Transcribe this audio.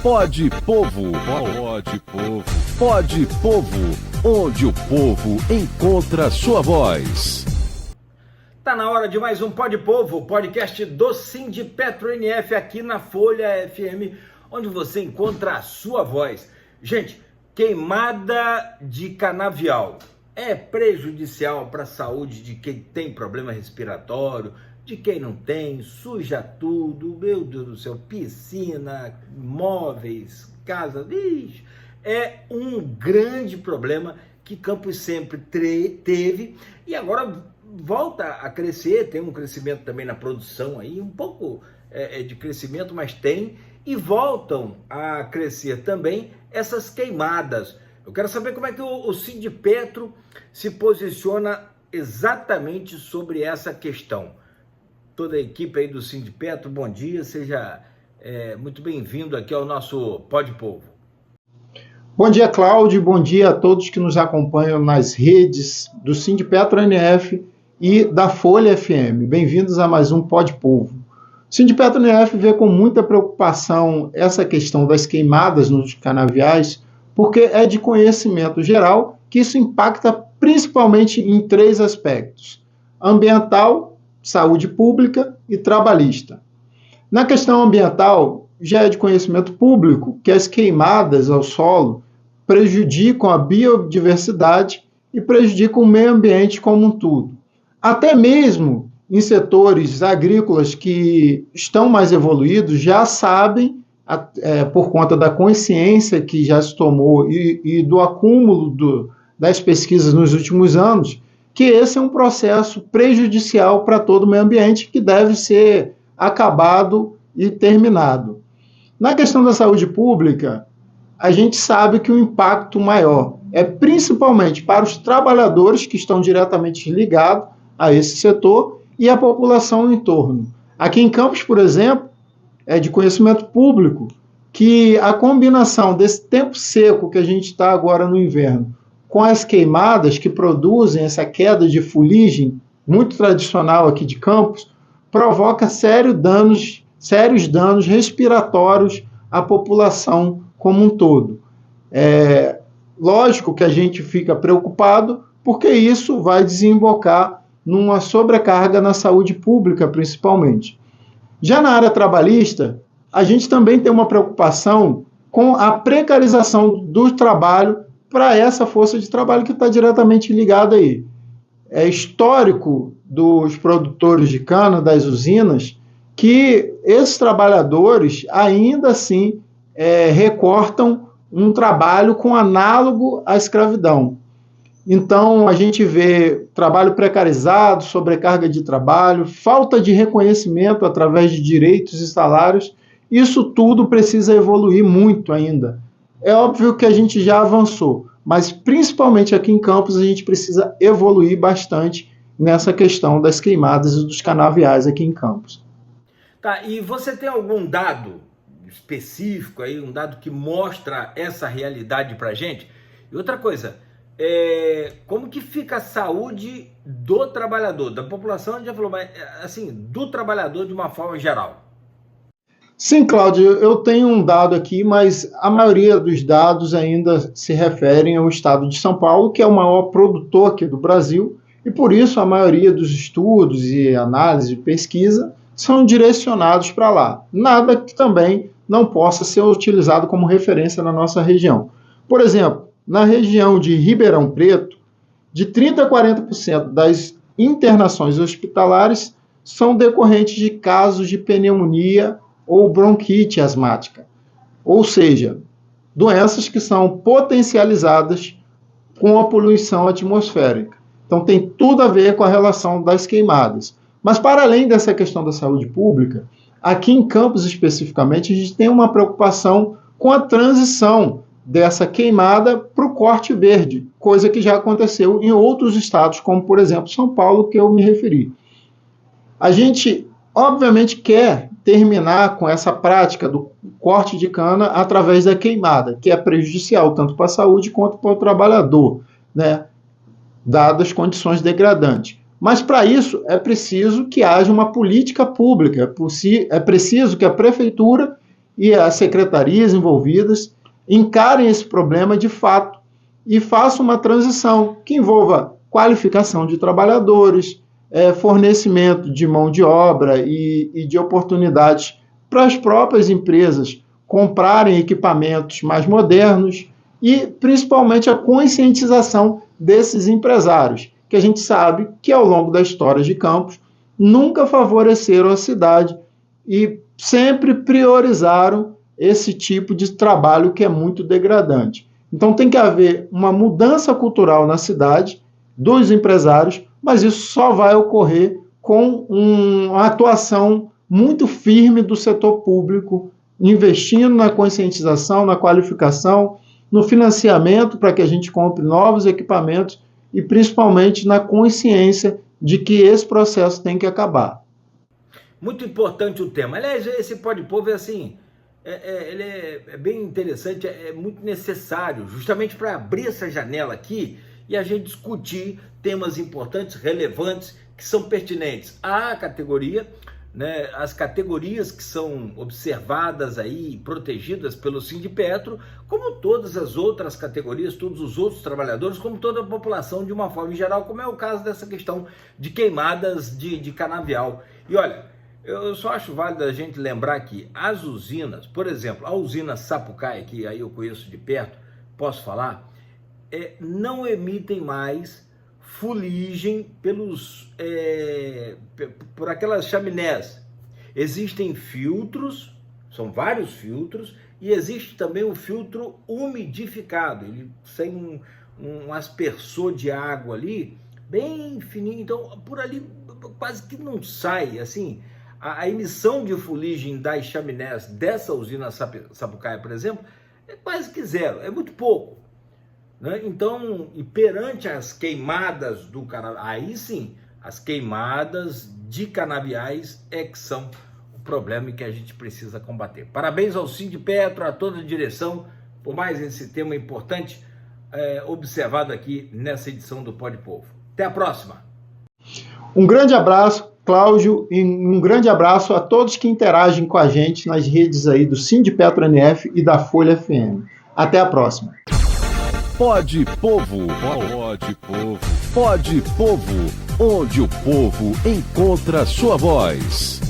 Pode Povo, pode Povo, pode Povo, onde o povo encontra sua voz. Tá na hora de mais um Pode Povo, podcast do Sindipetro NF aqui na Folha FM, onde você encontra a sua voz. Gente, queimada de canavial é prejudicial para a saúde de quem tem problema respiratório, de quem não tem, suja tudo, meu Deus do céu, piscina, móveis, casa, é um grande problema que Campos sempre teve e agora volta a crescer, tem um crescimento também na produção aí, um pouco de crescimento, mas tem, e voltam a crescer também essas queimadas. Eu quero saber como é que o Sindipetro se posiciona exatamente sobre essa questão. Toda a equipe aí do Sindipetro, bom dia, seja muito bem-vindo aqui ao nosso Pode Povo. Bom dia, Cláudio, bom dia a todos que nos acompanham nas redes do Sindipetro NF e da Folha FM. Bem-vindos a mais um Pode Povo. O Sindipetro NF vê com muita preocupação essa questão das queimadas nos canaviais, porque é de conhecimento geral que isso impacta principalmente em três aspectos: ambiental, saúde pública e trabalhista. Na questão ambiental, já é de conhecimento público que as queimadas ao solo prejudicam a biodiversidade e prejudicam o meio ambiente como um todo. Até mesmo em setores agrícolas que estão mais evoluídos, já sabem, por conta da consciência que já se tomou e do acúmulo das pesquisas nos últimos anos, que esse é um processo prejudicial para todo o meio ambiente que deve ser acabado e terminado. Na questão da saúde pública, a gente sabe que o impacto maior é principalmente para os trabalhadores que estão diretamente ligados a esse setor e a população no entorno. Aqui em Campos, por exemplo, é de conhecimento público que a combinação desse tempo seco que a gente está agora no inverno com as queimadas que produzem essa queda de fuligem, muito tradicional aqui de Campos, provoca sérios danos respiratórios à população como um todo. É lógico que a gente fica preocupado, porque isso vai desembocar numa sobrecarga na saúde pública, principalmente. Já na área trabalhista, a gente também tem uma preocupação com a precarização do trabalho para essa força de trabalho que está diretamente ligada aí. É histórico dos produtores de cana, das usinas, que esses trabalhadores ainda assim recortam um trabalho com análogo à escravidão. Então, a gente vê trabalho precarizado, sobrecarga de trabalho, falta de reconhecimento através de direitos e salários. Isso tudo precisa evoluir muito ainda. É óbvio que a gente já avançou, mas principalmente aqui em Campos a gente precisa evoluir bastante nessa questão das queimadas e dos canaviais aqui em Campos. Tá, e você tem algum dado específico aí, um dado que mostra essa realidade pra gente? E outra coisa, como que fica a saúde do trabalhador, da população, a gente já falou, mas assim, do trabalhador de uma forma geral? Sim, Cláudio, eu tenho um dado aqui, mas a maioria dos dados ainda se referem ao estado de São Paulo, que é o maior produtor aqui do Brasil, e por isso a maioria dos estudos e análises de pesquisa são direcionados para lá. Nada que também não possa ser utilizado como referência na nossa região. Por exemplo, na região de Ribeirão Preto, de 30% a 40% das internações hospitalares são decorrentes de casos de pneumonia ou bronquite asmática, ou seja, doenças que são potencializadas com a poluição atmosférica. Então tem tudo a ver com a relação das queimadas. Mas para além dessa questão da saúde pública, aqui em Campos especificamente, a gente tem uma preocupação com a transição dessa queimada para o corte verde, coisa que já aconteceu em outros estados, como por exemplo São Paulo, que eu me referi. A gente obviamente quer terminar com essa prática do corte de cana através da queimada, que é prejudicial tanto para a saúde quanto para o trabalhador, né, dadas as condições degradantes. Mas para isso é preciso que haja uma política pública, é preciso que a prefeitura e as secretarias envolvidas encarem esse problema de fato e façam uma transição que envolva qualificação de trabalhadores, fornecimento de mão de obra e de oportunidades para as próprias empresas comprarem equipamentos mais modernos e, principalmente, a conscientização desses empresários, que a gente sabe que, ao longo da história de Campos, nunca favoreceram a cidade e sempre priorizaram esse tipo de trabalho que é muito degradante. Então tem que haver uma mudança cultural na cidade dos empresários, mas isso só vai ocorrer com uma atuação muito firme do setor público, investindo na conscientização, na qualificação, no financiamento para que a gente compre novos equipamentos e principalmente na consciência de que esse processo tem que acabar. Muito importante o tema. Aliás, esse Pode Povo é assim, ele é bem interessante, é muito necessário, justamente para abrir essa janela aqui e a gente discutir temas importantes, relevantes, que são pertinentes à categoria, né, as categorias que são observadas aí, protegidas pelo Sindipetro, como todas as outras categorias, todos os outros trabalhadores, como toda a população de uma forma geral, como é o caso dessa questão de queimadas de canavial. E olha, eu só acho válido a gente lembrar que as usinas, por exemplo, a usina Sapucaia, que aí eu conheço de perto, posso falar, não emitem mais fuligem por aquelas chaminés. Existem filtros, são vários filtros, e existe também o filtro umidificado, ele tem um aspersor de água ali, bem fininho, então por ali quase que não sai, assim, a emissão de fuligem das chaminés dessa usina Sapucaia, por exemplo, é quase que zero, é muito pouco. Né? Então, e perante as queimadas do canavial, aí sim, as queimadas de canaviais é que são o problema que a gente precisa combater. Parabéns ao Sindipetro, a toda a direção, por mais esse tema importante observado aqui nessa edição do Pode Povo. Até a próxima! Um grande abraço, Cláudio, e um grande abraço a todos que interagem com a gente nas redes aí do Sindipetro NF e da Folha FM. Até a próxima! Pode Povo, Pode Povo, Pode Povo, onde o povo encontra sua voz.